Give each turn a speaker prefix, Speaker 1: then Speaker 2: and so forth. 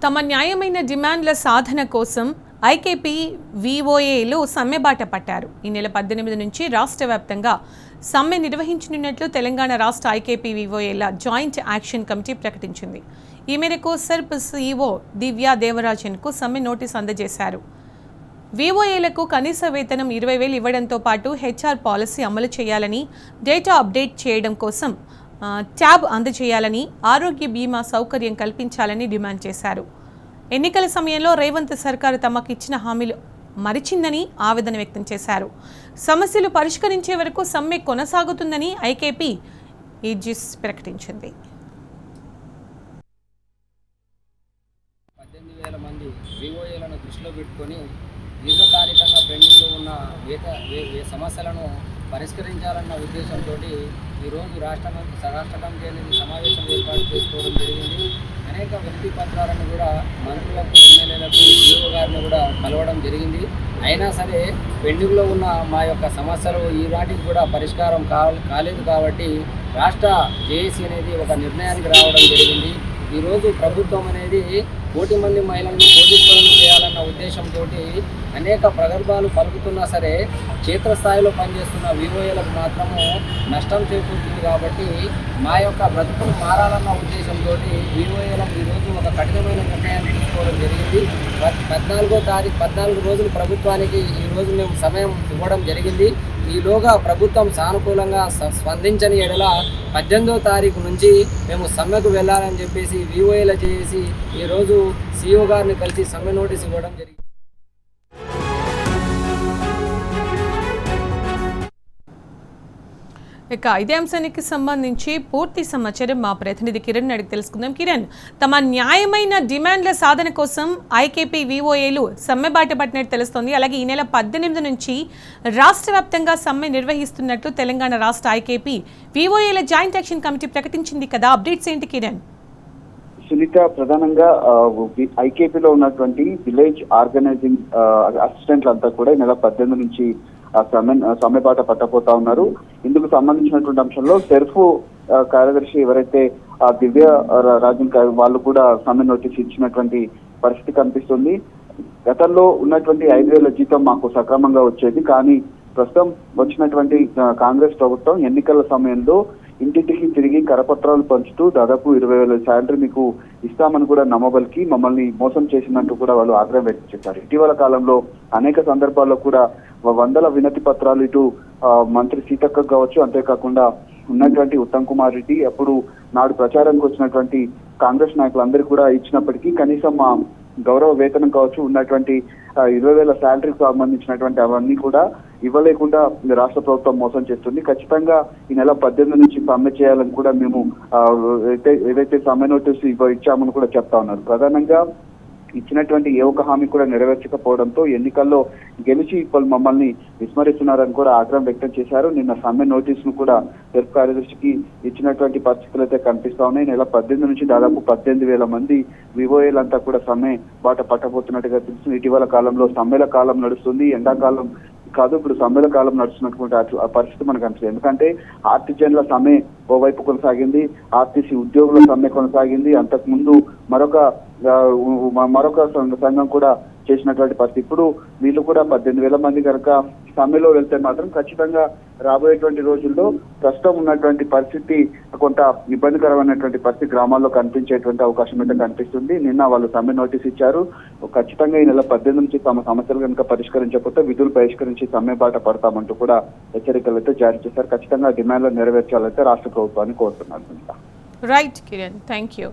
Speaker 1: తమ న్యాయమైన డిమాండ్ల సాధన కోసం ఐకేపీ విఓఏలు సమ్మెబాట పట్టారు. ఈ నెల 18 నుంచి రాష్ట్ర వ్యాప్తంగా సమ్మె నిర్వహించనున్నట్లు తెలంగాణ రాష్ట్ర ఐకేపీ విఓఏల జాయింట్ యాక్షన్ కమిటీ ప్రకటించింది. ఈ మేరకు సెర్ప్ సిఇఓ దివ్యా దేవరాజన్కు సమ్మె నోటీసు అందజేశారు. విఓఏలకు కనీస వేతనం 20,000 ఇవ్వడంతో పాటు హెచ్ఆర్ పాలసీ అమలు చేయాలని, డేటా అప్డేట్ చేయడం కోసం ట్యాబ్ అందజేయాలని, ఆరోగ్య బీమా సౌకర్యం కల్పించాలని డిమాండ్ చేశారు. ఎన్నికల సమయంలో రేవంత్ సర్కారు తమకు ఇచ్చిన హామీలు మరిచిందని ఆవేదన వ్యక్తం చేశారు. సమస్యలు పరిష్కరించే వరకు సమ్మె కొనసాగుతుందని ఐకేపీ ఈజిస్ ప్రకటించింది.
Speaker 2: 18,000 మంది విఓఏలను దృష్టిలో పెట్టుకొని దీర్ఘకాలికంగా పెండింగ్లో ఉన్న సమస్యలను పరిష్కరించాలన్న ఉద్దేశంతో ఈరోజు రాష్ట్ర కమిటీ అనేది సమావేశం ఏర్పాటు చేసుకోవడం జరిగింది. అనేక వినతి పత్రాలను కూడా మంత్రులకు, ఎమ్మెల్యేలకు, ఈఓ గారిని కూడా కలవడం జరిగింది. అయినా సరే పెండింగ్లో ఉన్న మా యొక్క సమస్యలు ఈనాటికి కూడా పరిష్కారం కాలేదు. కాబట్టి రాష్ట్ర జేఏసీ అనేది ఒక నిర్ణయానికి రావడం జరిగింది. ఈరోజు ప్రభుత్వం అనేది 1,000,000 మంది మహిళలను కోటీశ్వరులను చేయాలన్న ఉద్దేశంతో అనేక ప్రగల్భాలు పలుకుతున్నా సరే క్షేత్రస్థాయిలో పనిచేస్తున్న విఓఏలకు మాత్రము నష్టం చేకూరుతుంది. కాబట్టి మా యొక్క బ్రతుకులు మారాలన్న ఉద్దేశంతో విఓఏలకు ఈరోజు ఒక కఠినమైన నిర్ణయాన్ని తీసుకోవడం జరిగింది. 14 రోజులు ప్రభుత్వానికి ఈరోజు మేము సమయం ఇవ్వడం జరిగింది. ఈలోగా ప్రభుత్వం సానుకూలంగా స్పందించని ఎడల 18వ తారీఖు నుంచి మేము సమ్మెకు వెళ్ళాలని చెప్పేసి విఓఏల చేసి ఈరోజు సిఇఓ గారిని కలిసి సమ్మె నోటీస్ ఇవ్వడం జరిగింది.
Speaker 1: ఇక ఇదే అంశానికి సంబంధించి పూర్తి సమాచారం మా ప్రతినిధి కిరణ్ అడిగి తెలుసుకుందాం. కిరణ్, తమ న్యాయమైన డిమాండ్ల సాధన కోసం ఐకేపీ విఓఏలు సమ్మె బాట పట్టినట్టు తెలుస్తోంది. అలాగే ఈ నెల 18 నుంచి రాష్ట్ర వ్యాప్తంగా సమ్మె నిర్వహిస్తున్నట్లు తెలంగాణ రాష్ట్ర ఐకేపీ విఓఏల జాయింట్ యాక్షన్ కమిటీ ప్రకటించింది కదా, అప్డేట్స్ ఏంటి కిరణ్?
Speaker 3: సునీత, ప్రధానంగా ఐకేపీలో ఉన్నటువంటి విలేజ్ ఆర్గనైజింగ్ అసిస్టెంట్లు అంతా కూడా ఈ నెల 18 నుంచి సమ్మె బాట పట్టబోతా ఉన్నారు. ఇందుకు సంబంధించినటువంటి అంశంలో సెర్ఫ్ కార్యదర్శి ఎవరైతే దివ్య రాజన్ వాళ్ళు కూడా సమ్మె నోటీస్ ఇచ్చినటువంటి పరిస్థితి కనిపిస్తుంది. గతంలో ఉన్నటువంటి 5,000 జీతం మాకు సక్రమంగా వచ్చేది, కానీ ప్రస్తుతం వచ్చినటువంటి కాంగ్రెస్ ప్రభుత్వం ఎన్నికల సమయంలో ఇంటింటికి తిరిగి కరపత్రాలు పంచుతూ దాదాపు 20,000 శాలరీ మీకు ఇస్తామని కూడా నమ్మబలికి మమ్మల్ని మోసం చేసినట్టు కూడా వాళ్ళు ఆగ్రహం వ్యక్తం చేశారు. ఇటీవల కాలంలో అనేక సందర్భాల్లో కూడా వందల వినతి పత్రాలు ఇటు మంత్రి సీతక్క కావచ్చు, అంతేకాకుండా ఉన్నటువంటి ఉత్తమ్ కుమార్ రెడ్డి, అప్పుడు నాడు ప్రచారానికి వచ్చినటువంటి కాంగ్రెస్ నాయకులందరికీ కూడా ఇచ్చినప్పటికీ కనీసం మా గౌరవ వేతనం కావచ్చు, ఉన్నటువంటి 20,000 శాలరీకి సంబంధించినటువంటి అవన్నీ కూడా ఇవ్వలేకుండా రాష్ట్ర ప్రభుత్వం మోసం చేస్తుంది. ఖచ్చితంగా ఈ నెల 18 నుంచి సమ్మె చేయాలని కూడా మేము ఏదైతే సమ్మె నోటీసు ఇచ్చామని కూడా చెప్తా ఉన్నారు. ప్రధానంగా ఇచ్చినటువంటి ఏ ఒక్క హామీ కూడా నెరవేర్చకపోవడంతో ఎన్నికల్లో గెలిచి ఇప్పుడు మమ్మల్ని విస్మరిస్తున్నారని కూడా ఆగ్రహం వ్యక్తం చేశారు. నిన్న సమ్మె నోటీసును కూడా సెర్ప్ కార్యదర్శికి ఇచ్చినటువంటి పరిస్థితులు అయితే కనిపిస్తా ఉన్నాయి. నెల 18 నుంచి దాదాపు 18,000 మంది విఓఏలంతా కూడా సమ్మె బాట పట్టబోతున్నట్టుగా తెలుస్తుంది. ఇటీవల కాలంలో సమ్మెల కాలం నడుస్తుంది, ఎండాకాలం కాదు, ఇప్పుడు సమ్మెల కాలం నడుస్తున్నటువంటి ఆ పరిస్థితి మనకు అనిపిస్తుంది. ఎందుకంటే ఆర్టిజన్ల సమ్మె ఓవైపు కొనసాగింది, ఆర్టీసీ ఉద్యోగుల సమ్మె కొనసాగింది, అంతకుముందు మరొక సంఘం కూడా చేసినటువంటి పరిస్థితి. ఇప్పుడు వీళ్ళు కూడా 18,000 మంది కనుక సమ్మెలో వెళ్తే మాత్రం ఖచ్చితంగా రాబోయేటువంటి రోజుల్లో ప్రస్తుతం ఉన్నటువంటి పరిస్థితి కొంత ఇబ్బందికరమైనటువంటి పరిస్థితి గ్రామాల్లో కనిపించేటువంటి అవకాశం అయితే కనిపిస్తుంది. నిన్న వాళ్ళు సమ్మె నోటీస్ ఇచ్చారు. ఖచ్చితంగా ఈ నెల 18 నుంచి తమ సమస్యలు కనుక పరిష్కరించకపోతే విధులు బహిష్కరించి సమ్మె బాట పడతామంటూ కూడా హెచ్చరికలు అయితే జారీ చేశారు. ఖచ్చితంగా డిమాండ్లు నెరవేర్చాలైతే రాష్ట్ర ప్రభుత్వాన్ని కోరుతున్నారు.
Speaker 1: Right Kiran, thank you.